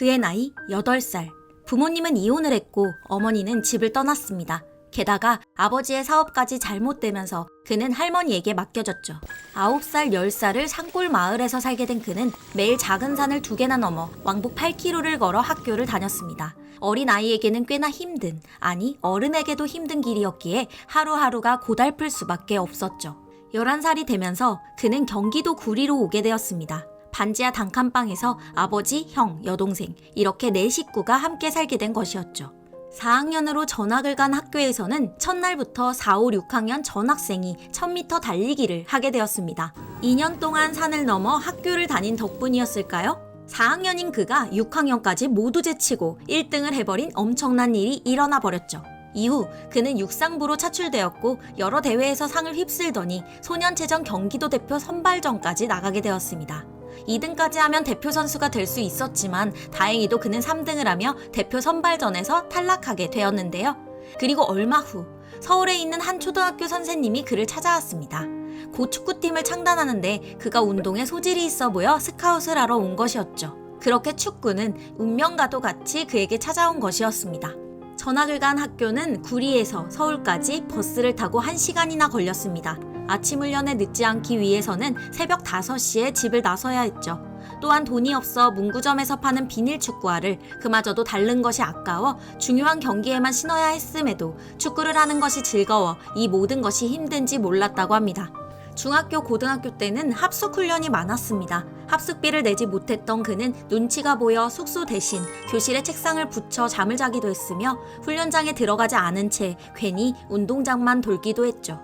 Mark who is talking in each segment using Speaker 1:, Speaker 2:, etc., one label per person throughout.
Speaker 1: 그의 나이 8살. 부모님은 이혼을 했고 어머니는 집을 떠났습니다. 게다가 아버지의 사업까지 잘못되면서 그는 할머니에게 맡겨졌죠. 9살, 10살을 산골 마을에서 살게 된 그는 매일 작은 산을 2개나 넘어 왕복 8km를 걸어 학교를 다녔습니다. 어린 아이에게는 꽤나 힘든, 아니 어른에게도 힘든 길이었기에 하루하루가 고달플 수밖에 없었죠. 11살이 되면서 그는 경기도 구리로 오게 되었습니다. 반지하 단칸방에서 아버지, 형, 여동생 이렇게 4식구가 함께 살게 된 것이었죠. 4학년으로 전학을 간 학교에서는 첫날부터 4, 5, 6학년 전학생이 1000m 달리기를 하게 되었습니다. 2년 동안 산을 넘어 학교를 다닌 덕분이었을까요? 4학년인 그가 6학년까지 모두 제치고 1등을 해버린 엄청난 일이 일어나 버렸죠. 이후 그는 육상부로 차출되었고 여러 대회에서 상을 휩쓸더니 소년체전 경기도 대표 선발전까지 나가게 되었습니다. 2등까지 하면 대표 선수가 될 수 있었지만 다행히도 그는 3등을 하며 대표 선발전에서 탈락하게 되었는데요. 그리고 얼마 후 서울에 있는 한 초등학교 선생님이 그를 찾아왔습니다. 고 축구팀을 창단하는데 그가 운동에 소질이 있어 보여 스카웃을 하러 온 것이었죠. 그렇게 축구는 운명과도 같이 그에게 찾아온 것이었습니다. 전학을 간 학교는 구리에서 서울까지 버스를 타고 1시간이나 걸렸습니다. 아침 훈련에 늦지 않기 위해서는 새벽 5시에 집을 나서야 했죠. 또한 돈이 없어 문구점에서 파는 비닐 축구화를 그마저도 닳는 것이 아까워 중요한 경기에만 신어야 했음에도 축구를 하는 것이 즐거워 이 모든 것이 힘든지 몰랐다고 합니다. 중학교, 고등학교 때는 합숙 훈련이 많았습니다. 합숙비를 내지 못했던 그는 눈치가 보여 숙소 대신 교실에 책상을 붙여 잠을 자기도 했으며 훈련장에 들어가지 않은 채 괜히 운동장만 돌기도 했죠.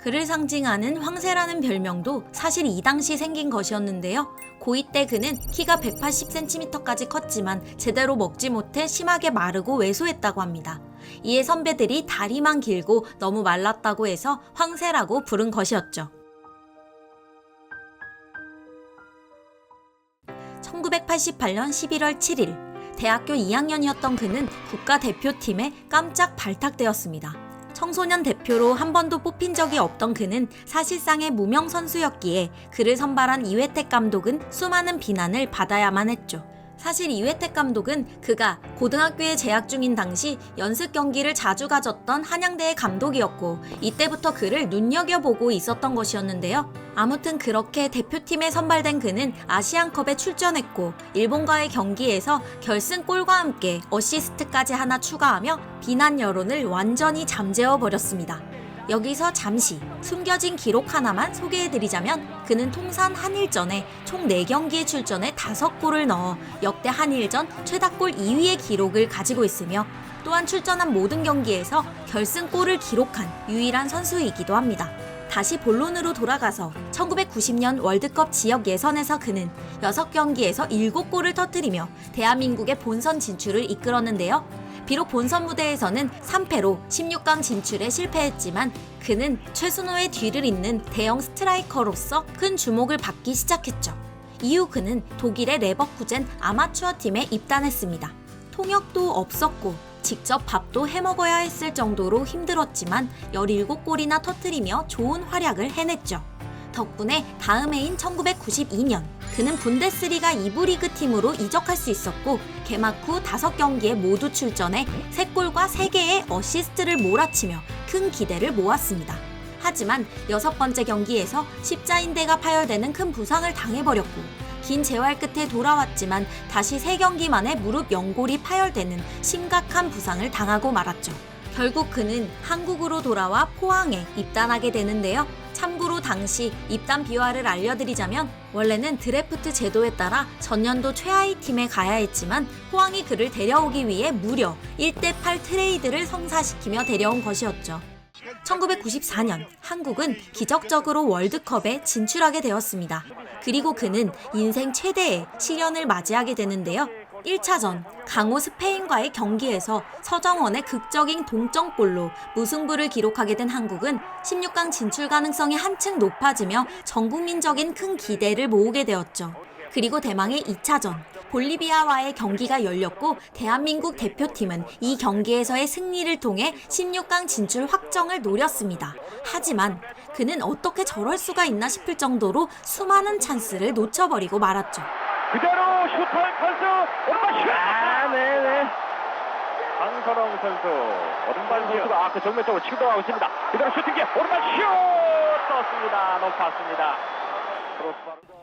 Speaker 1: 그를 상징하는 황새라는 별명도 사실 이 당시 생긴 것이었는데요. 고2 때 그는 키가 180cm까지 컸지만 제대로 먹지 못해 심하게 마르고 왜소했다고 합니다. 이에 선배들이 다리만 길고 너무 말랐다고 해서 황새라고 부른 것이었죠. 1988년 11월 7일 대학교 2학년이었던 그는 국가대표팀에 깜짝 발탁되었습니다. 청소년 대표로 한 번도 뽑힌 적이 없던 그는 사실상의 무명 선수였기에 그를 선발한 이회택 감독은 수많은 비난을 받아야만 했죠. 사실 이회택 감독은 그가 고등학교에 재학 중인 당시 연습 경기를 자주 가졌던 한양대의 감독이었고 이때부터 그를 눈여겨보고 있었던 것이었는데요. 아무튼 그렇게 대표팀에 선발된 그는 아시안컵에 출전했고 일본과의 경기에서 결승골과 함께 어시스트까지 하나 추가하며 비난 여론을 완전히 잠재워버렸습니다. 여기서 잠시 숨겨진 기록 하나만 소개해드리자면 그는 통산 한일전에 총 4경기에 출전해 5골을 넣어 역대 한일전 최다골 2위의 기록을 가지고 있으며 또한 출전한 모든 경기에서 결승골을 기록한 유일한 선수이기도 합니다. 다시 본론으로 돌아가서 1990년 월드컵 지역 예선에서 그는 6경기에서 7골을 터뜨리며 대한민국의 본선 진출을 이끌었는데요. 비록 본선 무대에서는 3패로 16강 진출에 실패했지만 그는 최순호의 뒤를 잇는 대형 스트라이커로서 큰 주목을 받기 시작했죠. 이후 그는 독일의 레버쿠젠 아마추어 팀에 입단했습니다. 통역도 없었고 직접 밥도 해먹어야 했을 정도로 힘들었지만 17골이나 터뜨리며 좋은 활약을 해냈죠. 덕분에 다음 해인 1992년 그는 분데스리가 2부 리그 팀으로 이적할 수 있었고 개막 후 5경기에 모두 출전해 3골과 3개의 어시스트를 몰아치며 큰 기대를 모았습니다. 하지만 6번째 경기에서 십자인대가 파열되는 큰 부상을 당해버렸고 긴 재활 끝에 돌아왔지만 다시 3경기 만에 무릎 연골이 파열되는 심각한 부상을 당하고 말았죠. 결국 그는 한국으로 돌아와 포항에 입단하게 되는데요. 참고로 당시 입단 비화를 알려드리자면 원래는 드래프트 제도에 따라 전년도 최하위 팀에 가야 했지만 포항이 그를 데려오기 위해 무려 1대8 트레이드를 성사시키며 데려온 것이었죠. 1994년 한국은 기적적으로 월드컵에 진출하게 되었습니다. 그리고 그는 인생 최대의 시련을 맞이하게 되는데요. 1차전 강호 스페인과의 경기에서 서정원의 극적인 동점골로 무승부를 기록하게 된 한국은 16강 진출 가능성이 한층 높아지며 전국민적인 큰 기대를 모으게 되었죠. 그리고 대망의 2차전 볼리비아와의 경기가 열렸고 대한민국 대표팀은 이 경기에서의 승리를 통해 16강 진출 확정을 노렸습니다. 하지만 그는 어떻게 저럴 수가 있나 싶을 정도로 수많은 찬스를 놓쳐버리고 말았죠.
Speaker 2: 그대로 슈터의 선수 오른발 슛! 네네. 강선홍 선수 오른발 선수가 그 정면 쪽으로 치고 들어가고 있습니다. 그대로 슈팅기 오른발 슛! 떴습니다. 높았습니다.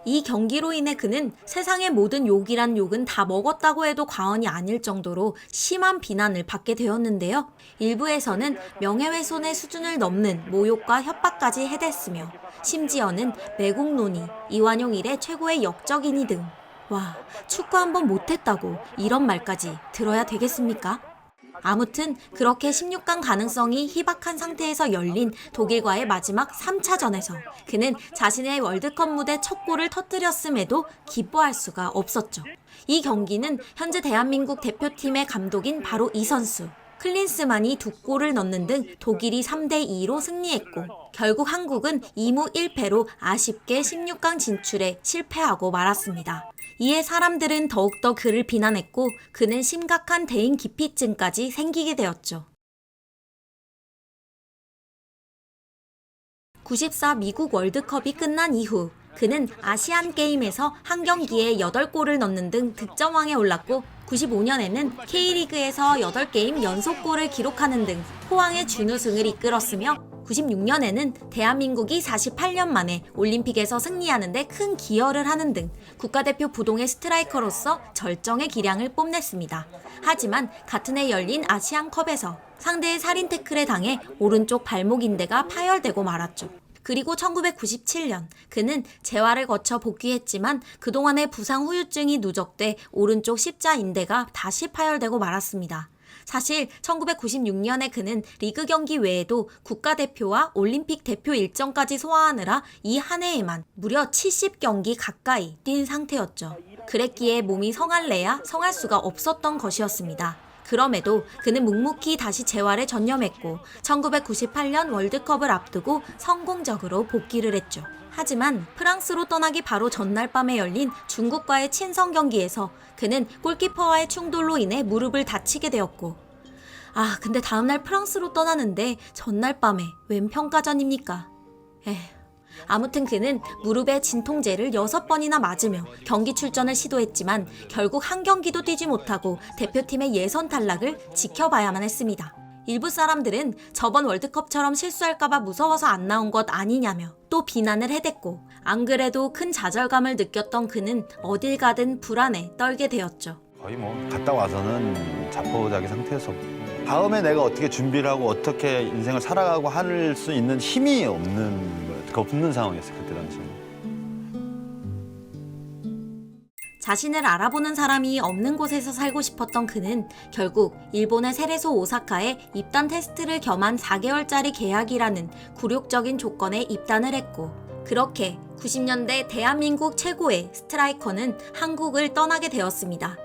Speaker 1: 이 경기로 인해 그는 세상의 모든 욕이란 욕은 다 먹었다고 해도 과언이 아닐 정도로 심한 비난을 받게 되었는데요. 일부에서는 명예훼손의 수준을 넘는 모욕과 협박까지 해댔으며 심지어는 매국노니, 이완용 이래 최고의 역적이니 등 와, 축구 한번 못했다고 이런 말까지 들어야 되겠습니까? 아무튼 그렇게 16강 가능성이 희박한 상태에서 열린 독일과의 마지막 3차전에서 그는 자신의 월드컵 무대 첫 골을 터뜨렸음에도 기뻐할 수가 없었죠. 이 경기는 현재 대한민국 대표팀의 감독인 바로 이 선수 클린스만이 2골을 넣는 등 독일이 3대2로 승리했고 결국 한국은 2무 1패로 아쉽게 16강 진출에 실패하고 말았습니다. 이에 사람들은 더욱더 그를 비난했고 그는 심각한 대인 기피증까지 생기게 되었죠. 94 미국 월드컵이 끝난 이후 그는 아시안 게임에서 한 경기에 8골을 넣는 등 득점왕에 올랐고 95년에는 K리그에서 8게임 연속골을 기록하는 등 포항의 준우승을 이끌었으며 96년에는 대한민국이 48년 만에 올림픽에서 승리하는 데 큰 기여를 하는 등 국가대표 부동의 스트라이커로서 절정의 기량을 뽐냈습니다. 하지만 같은 해 열린 아시안컵에서 상대의 살인 태클에 당해 오른쪽 발목 인대가 파열되고 말았죠. 그리고 1997년 그는 재활을 거쳐 복귀했지만 그동안의 부상 후유증이 누적돼 오른쪽 십자 인대가 다시 파열되고 말았습니다. 사실 1996년에 그는 리그 경기 외에도 국가대표와 올림픽 대표 일정까지 소화하느라 이 한 해에만 무려 70경기 가까이 뛴 상태였죠. 그랬기에 몸이 성할래야 성할 수가 없었던 것이었습니다. 그럼에도 그는 묵묵히 다시 재활에 전념했고 1998년 월드컵을 앞두고 성공적으로 복귀를 했죠. 하지만 프랑스로 떠나기 바로 전날 밤에 열린 중국과의 친선 경기에서 그는 골키퍼와의 충돌로 인해 무릎을 다치게 되었고 근데 다음날 프랑스로 떠나는데 전날 밤에 웬 평가전입니까? 아무튼 그는 무릎에 진통제를 6번이나 맞으며 경기 출전을 시도했지만 결국 한 경기도 뛰지 못하고 대표팀의 예선 탈락을 지켜봐야만 했습니다. 일부 사람들은 저번 월드컵처럼 실수할까봐 무서워서 안 나온 것 아니냐며 또 비난을 해댔고 안 그래도 큰 좌절감을 느꼈던 그는 어딜 가든 불안에 떨게 되었죠.
Speaker 3: 거의 갔다 와서는 자포자기 상태에서 다음에 내가 어떻게 준비를 하고 어떻게 인생을 살아가고 할 수 있는 힘이 없는 상황이었어요, 그때 당시에는.
Speaker 1: 자신을 알아보는 사람이 없는 곳에서 살고 싶었던 그는 결국 일본의 세레소 오사카에 입단 테스트를 겸한 4개월짜리 계약이라는 굴욕적인 조건에 입단을 했고 그렇게 90년대 대한민국 최고의 스트라이커는 한국을 떠나게 되었습니다.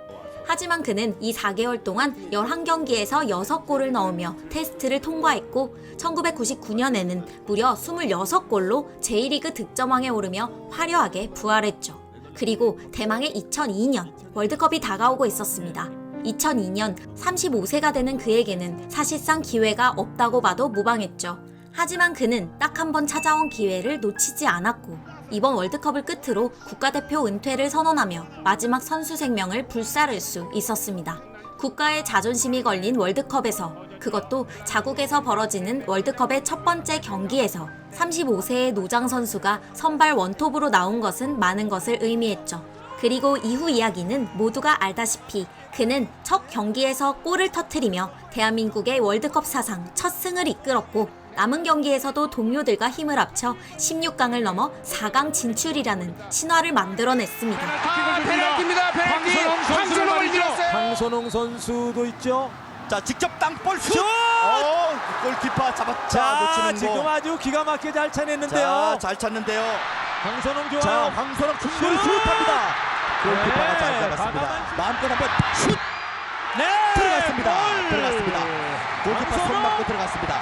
Speaker 1: 하지만 그는 이 4개월 동안 11경기에서 6골을 넣으며 테스트를 통과했고 1999년에는 무려 26골로 제1리그 득점왕에 오르며 화려하게 부활했죠. 그리고 대망의 2002년 월드컵이 다가오고 있었습니다. 2002년 35세가 되는 그에게는 사실상 기회가 없다고 봐도 무방했죠. 하지만 그는 딱 한 번 찾아온 기회를 놓치지 않았고 이번 월드컵을 끝으로 국가대표 은퇴를 선언하며 마지막 선수 생명을 불사를 수 있었습니다. 국가의 자존심이 걸린 월드컵에서 그것도 자국에서 벌어지는 월드컵의 첫 번째 경기에서 35세의 노장 선수가 선발 원톱으로 나온 것은 많은 것을 의미했죠. 그리고 이후 이야기는 모두가 알다시피 그는 첫 경기에서 골을 터뜨리며 대한민국의 월드컵 사상 첫 승을 이끌었고 남은 경기에서도 동료들과 힘을 합쳐 16강을 넘어 4강 진출이라는 신화를 만들어냈습니다.
Speaker 4: 페널티입니다. 페널티. 황선홍을 밀었어요.
Speaker 5: 황선홍 선수도 있죠.
Speaker 3: 자, 직접 땅볼 슛! 골키퍼 잡았자
Speaker 5: 자, 지금 아주 기가 막히게 잘 차냈는데요.
Speaker 3: 자, 잘 찼는데요.
Speaker 5: 황선홍 좋아요.
Speaker 3: 자, 황선홍 충분히 슛합니다. 골키퍼가 잘 잡았습니다.
Speaker 5: 과감한
Speaker 3: 마음껏 한번 슛!
Speaker 5: 네!
Speaker 3: 들어갔습니다.
Speaker 5: 골!
Speaker 3: 들어갔습니다. 골키퍼 손
Speaker 5: 황선홍!
Speaker 3: 맞고 들어갔습니다.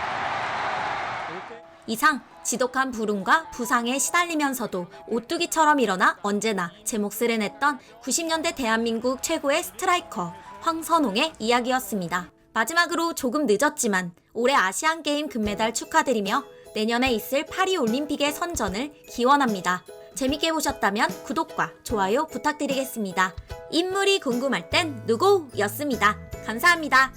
Speaker 1: 이상 지독한 불운과 부상에 시달리면서도 오뚜기처럼 일어나 언제나 제 몫을 해냈던 90년대 대한민국 최고의 스트라이커 황선홍의 이야기였습니다. 마지막으로 조금 늦었지만 올해 아시안게임 금메달 축하드리며 내년에 있을 파리올림픽의 선전을 기원합니다. 재밌게 보셨다면 구독과 좋아요 부탁드리겠습니다. 인물이 궁금할 땐 누구? 였습니다. 감사합니다.